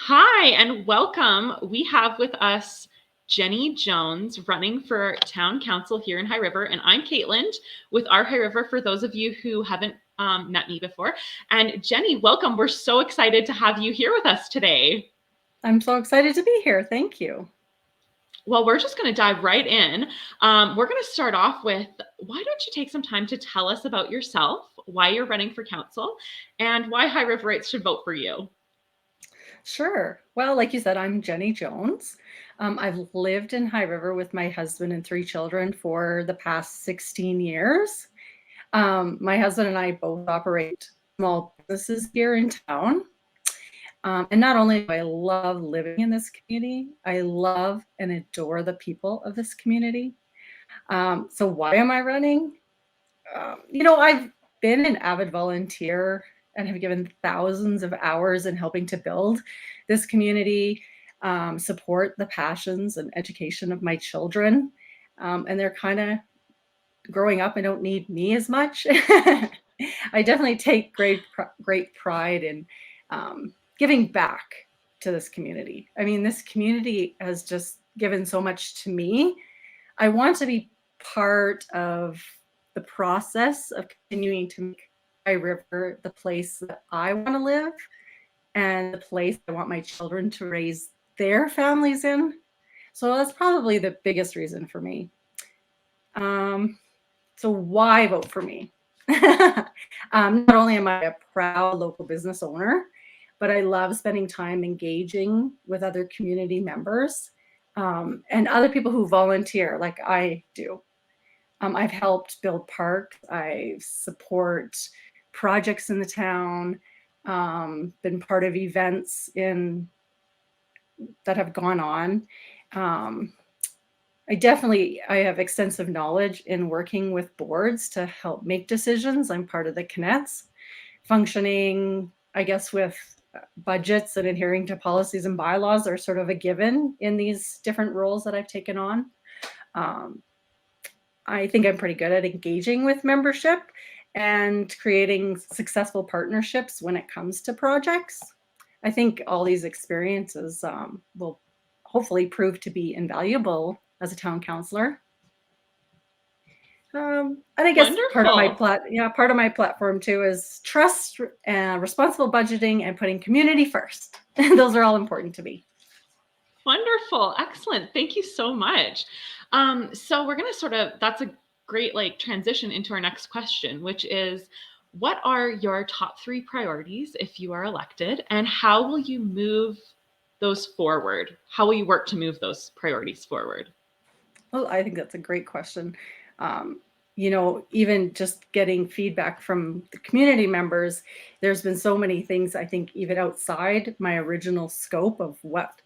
Hi, and welcome. We have with us Jenny Jones running for town council here in High River, and I'm Caitlin with our High River for those of you who haven't met me before. And Jenny, welcome. We're so excited to have you here with us today. I'm so excited to be here. Thank you. Well, we're just going to dive right in. We're going to start off with, why don't you take some time to tell us about yourself, why you're running for council, and why High Riverites should vote for you? Sure. Well, like you said, I'm Jenny Jones. I've lived in High River with my husband and 3 children for the past 16 years. My husband and I both operate small businesses here in town. And not only do I love living in this community, I love and adore the people of this community. So why am I running? I've been an avid volunteer and have given thousands of hours in helping to build this community, support the passions and education of my children. And they're kind of growing up and don't need me as much. I definitely take great pride in giving back to this community. I mean, this community has just given so much to me. I want to be part of the process of continuing to make High River the place that I want to live and the place I want my children to raise their families in. So that's probably the biggest reason for me. So why vote for me? Not only am I a proud local business owner, but I love spending time engaging with other community members and other people who volunteer like I do. I've helped build parks. I support projects in the town. Been part of events that have gone on. I have extensive knowledge in working with boards to help make decisions. I'm part of the Connects, functioning, I guess, with budgets and adhering to policies and bylaws are sort of a given in these different roles that I've taken on. I think I'm pretty good at engaging with membership and creating successful partnerships when it comes to projects. I think all these experiences will hopefully prove to be invaluable as a town councillor. And I guess Wonderful. part of my platform too is trust, responsible budgeting, and putting community first. Those are all important to me. Wonderful. Excellent. Thank you so much. So we're going to that's a great transition into our next question, which is, what are your top 3 priorities if you are elected, and how will you move those forward? How will you work to move those priorities forward? Well, I think that's a great question. Um, even just getting feedback from the community members, there's been so many things, I think, even outside my original scope of what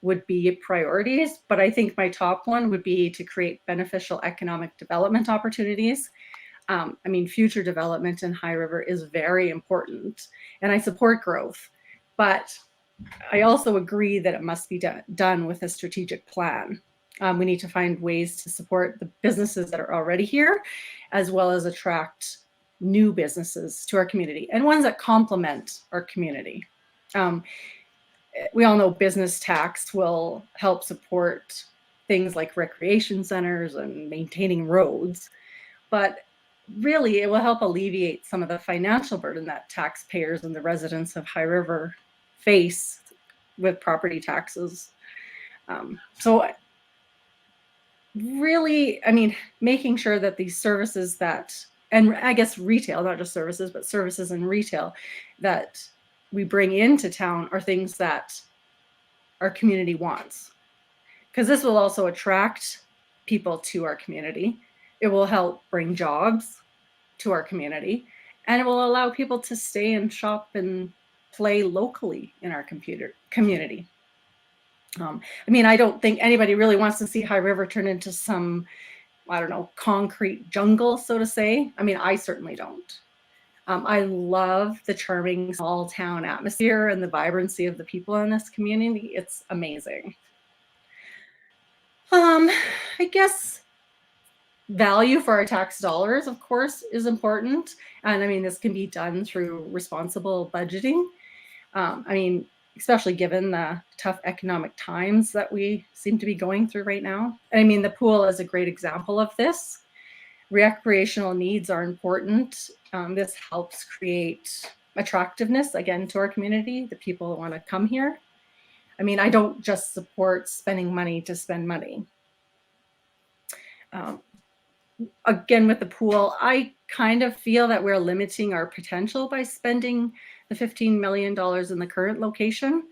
would be priorities. But I think my top one would be to create beneficial economic development opportunities. Future development in High River is very important, and I support growth. But I also agree that it must be done with a strategic plan. We need to find ways to support the businesses that are already here, as well as attract new businesses to our community and ones that complement our community. We all know business tax will help support things like recreation centers and maintaining roads, but really it will help alleviate some of the financial burden that taxpayers and the residents of High River face with property taxes. So really, making sure that these services and I guess retail, not just services, but services and retail that we bring into town are things that our community wants. Because this will also attract people to our community. It will help bring jobs to our community, and it will allow people to stay and shop and play locally in our community. I don't think anybody really wants to see High River turn into some, I don't know, concrete jungle, so to say. I certainly don't. I love the charming small town atmosphere and the vibrancy of the people in this community. It's amazing. I guess value for our tax dollars, of course, is important. And this can be done through responsible budgeting. especially given the tough economic times that we seem to be going through right now. I mean, the pool is a great example of this. Recreational needs are important. This helps create attractiveness, again, to our community, the people that want to come here. I mean, I don't just support spending money to spend money. Again, with the pool, I kind of feel that we're limiting our potential by spending the $15 million in the current location.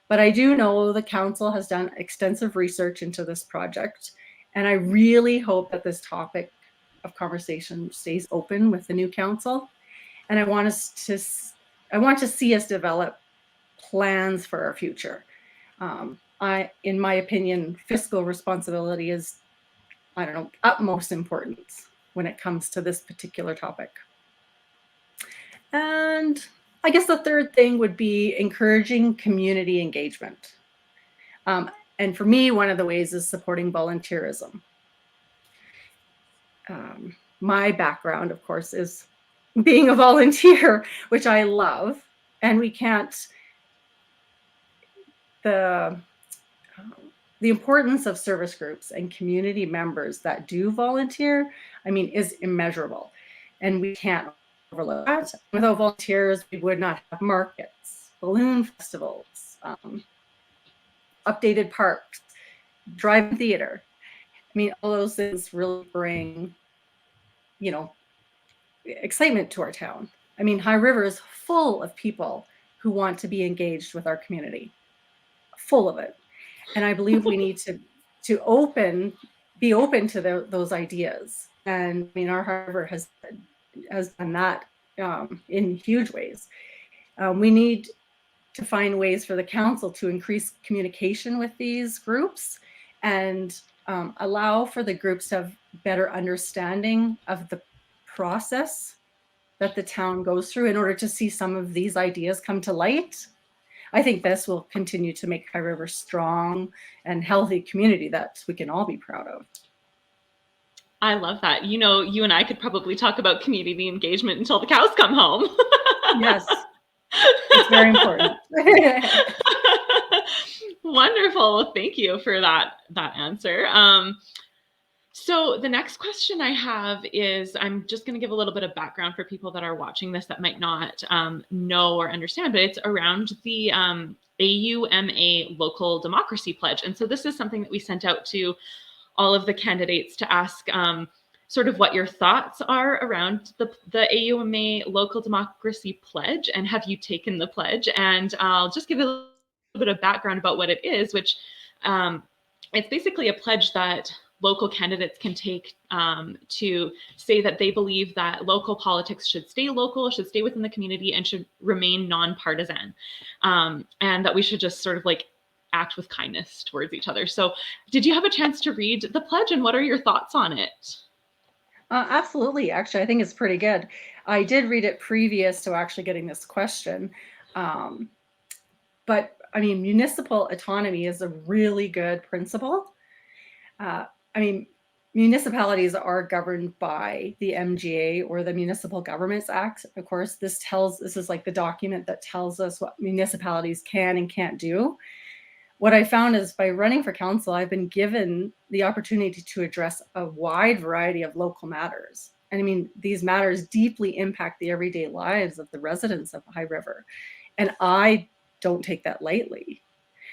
But I do know the council has done extensive research into this project. And I really hope that this topic of conversation stays open with the new council. And I want to see us develop plans for our future. In my opinion, fiscal responsibility is, utmost importance when it comes to this particular topic. And I guess the third thing would be encouraging community engagement. And for me, one of the ways is supporting volunteerism. My background, of course, is being a volunteer, which I love, and we can't, the importance of service groups and community members that do volunteer, is immeasurable. And we can't overlook that. Without volunteers, we would not have markets, balloon festivals, updated parks, drive-in theater. All those things really bring, excitement to our town. High River is full of people who want to be engaged with our community, full of it. And I believe we need to be open to those ideas. And our High River has done that in huge ways. We need to find ways for the council to increase communication with these groups and allow for the groups to have better understanding of the process that the town goes through in order to see some of these ideas come to light. I think this will continue to make High River strong and healthy community that we can all be proud of. I love that. You and I could probably talk about community engagement until the cows come home. Yes, it's very important. Wonderful. Thank you for that answer. So the next question I have is, I'm just going to give a little bit of background for people that are watching this that might not know or understand, but it's around the AUMA Local Democracy Pledge. And so this is something that we sent out to all of the candidates to ask sort of what your thoughts are around the AUMA Local Democracy Pledge, and have you taken the pledge? And I'll just give a little bit of background about what it is, which it's basically a pledge that local candidates can take to say that they believe that local politics should stay local, should stay within the community, and should remain nonpartisan. And that we should just sort of act with kindness towards each other. So did you have a chance to read the pledge, and what are your thoughts on it? Absolutely. Actually, I think it's pretty good. I did read it previous to actually getting this question. But municipal autonomy is a really good principle. Municipalities are governed by the MGA, or the Municipal Governments Act. Of course, this is like the document that tells us what municipalities can and can't do. What I found is, by running for council, I've been given the opportunity to address a wide variety of local matters. And these matters deeply impact the everyday lives of the residents of High River. And I don't take that lightly.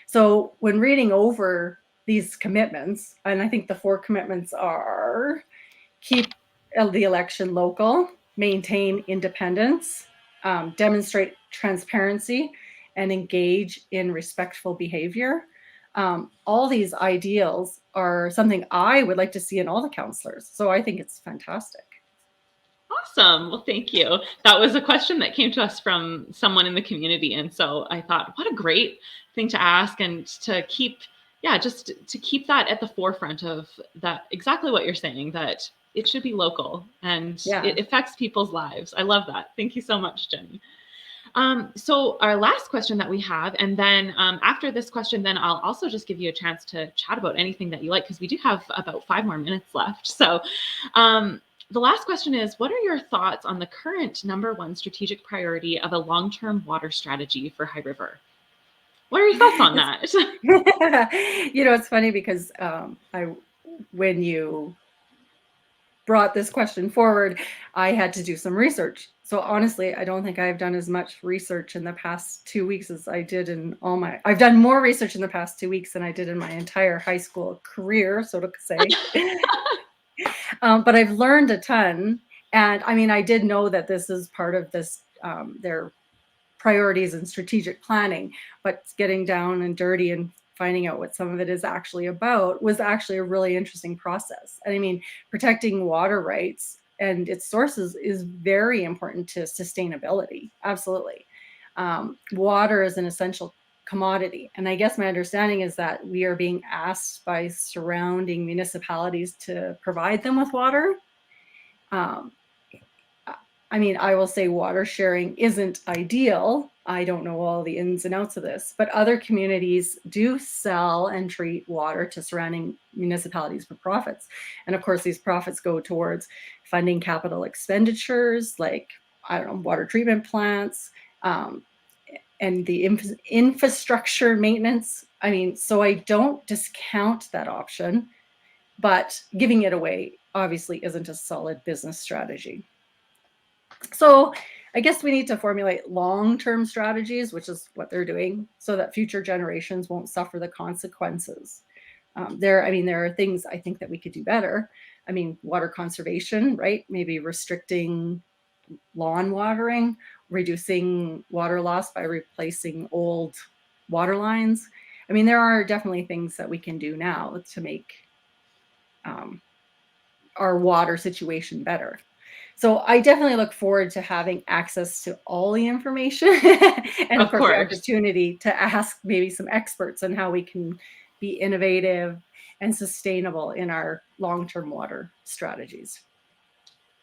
So when reading over these commitments, and I think the 4 commitments are: keep the election local, maintain independence, demonstrate transparency, and engage in respectful behavior. All these ideals are something I would like to see in all the councillors. So I think it's fantastic. Awesome. Well, thank you. That was a question that came to us from someone in the community. And so I thought, what a great thing to ask, and to keep, just to keep that at the forefront of that, exactly what you're saying, that it should be local and it affects people's lives. I love that. Thank you so much, Jenny. So our last question that we have, and then after this question, then I'll also just give you a chance to chat about anything that you like, because we do have about 5 more minutes left. So the last question is, what are your thoughts on the current #1 strategic priority of a long-term water strategy for High River? What are your thoughts on that? It's funny because when you brought this question forward, I had to do some research. So honestly, I don't think I've done as much research in the past 2 weeks as I did in I've done more research in the past 2 weeks than I did in my entire high school career, so to say. But I've learned a ton. And I mean, I did know that this is part of their priorities and strategic planning, but getting down and dirty and finding out what some of it is actually about was actually a really interesting process. And I mean, protecting water rights and its sources is very important to sustainability. Absolutely. Water is an essential commodity. And I guess my understanding is that we are being asked by surrounding municipalities to provide them with water. Um, I mean, I will say water sharing isn't ideal. I don't know all the ins and outs of this, but other communities do sell and treat water to surrounding municipalities for profits. And of course, these profits go towards funding capital expenditures like, I don't know, water treatment plants, and the infrastructure maintenance. I mean, so I don't discount that option, but giving it away obviously isn't a solid business strategy. So I guess we need to formulate long-term strategies, which is what they're doing, so that future generations won't suffer the consequences. There are things I think that we could do better. I mean, water conservation, right? Maybe restricting lawn watering, reducing water loss by replacing old water lines. I mean, there are definitely things that we can do now to make our water situation better. So I definitely look forward to having access to all the information and of Of course the course. opportunity to ask maybe some experts on how we can be innovative and sustainable in our long-term water strategies.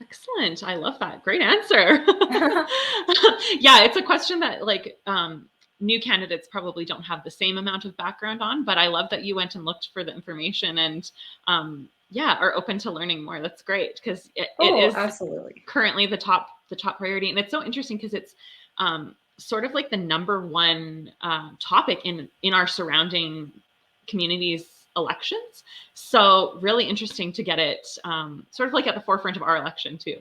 Excellent. I love that. Great answer. Yeah, it's a question that new candidates probably don't have the same amount of background on, but I love that you went and looked for the information and yeah, are open to learning more. That's great because it Oh, is absolutely. currently the top priority, and it's so interesting because it's sort of like the number one topic in our surrounding communities elections. So really interesting to get it sort of like at the forefront of our election too.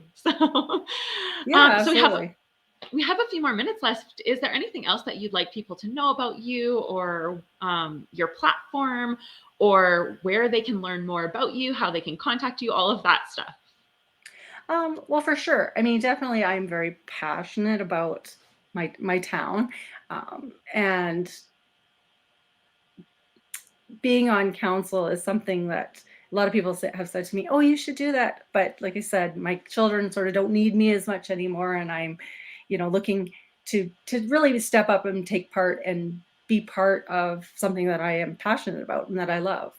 Yeah, So absolutely. we have a few more minutes left. Is there anything else that you'd like people to know about you or your platform, or where they can learn more about you, how they can contact you, all of that stuff? Well, for sure. I mean, definitely, I'm very passionate about my town, and being on council is something that a lot of people have said to me, "Oh, you should do that." But like I said, my children sort of don't need me as much anymore, and I'm, looking to really step up and take part and be part of something that I am passionate about and that I love.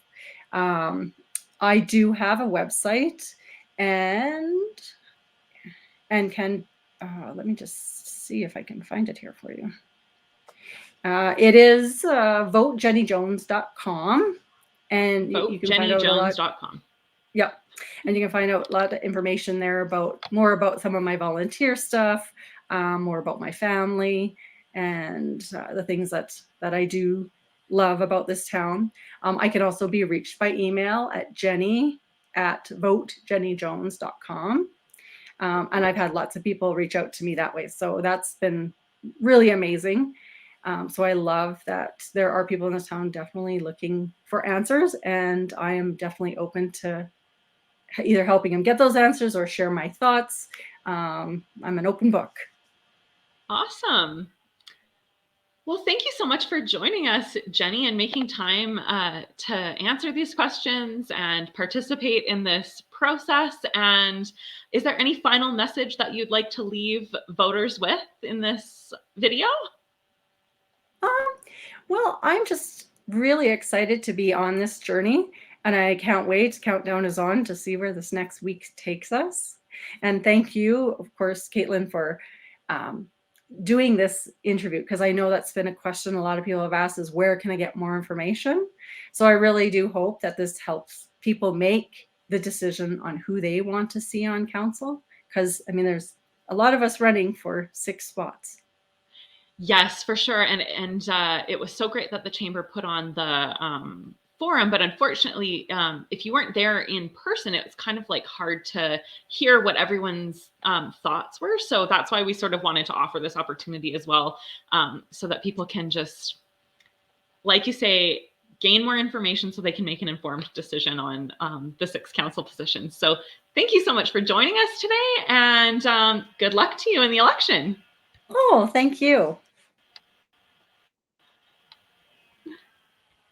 Um, I do have a website, and can let me just see if I can find it here for you. It is votejennyjones.com, and you can find out a lot. VoteJennyJones.com. Yep. And you can find out a lot of information there about more about some of my volunteer stuff, more about my family, and the things that I do love about this town. I can also be reached by email at jenny@votejennyjones.com. And I've had lots of people reach out to me that way. So that's been really amazing. So I love that there are people in this town definitely looking for answers, and I am definitely open to either helping them get those answers or share my thoughts. I'm an open book. Awesome. Well, thank you so much for joining us, Jenny, and making time to answer these questions and participate in this process. And is there any final message that you'd like to leave voters with in this video? Um, well, I'm just really excited to be on this journey, and I can't wait. Countdown is on to see where this next week takes us. And thank you, of course, Caitlin, for um, doing this interview, because I know that's been a question a lot of people have asked, is where can I get more information? So I really do hope that this helps people make the decision on who they want to see on council, because I mean, there's a lot of us running for 6 spots. Yes, for sure. And it was so great that the chamber put on the forum, but unfortunately, if you weren't there in person, it was kind of like hard to hear what everyone's thoughts were. So that's why we sort of wanted to offer this opportunity as well, so that people can just, like you say, gain more information so they can make an informed decision on the 6 council positions. So thank you so much for joining us today, and good luck to you in the election. Oh, thank you.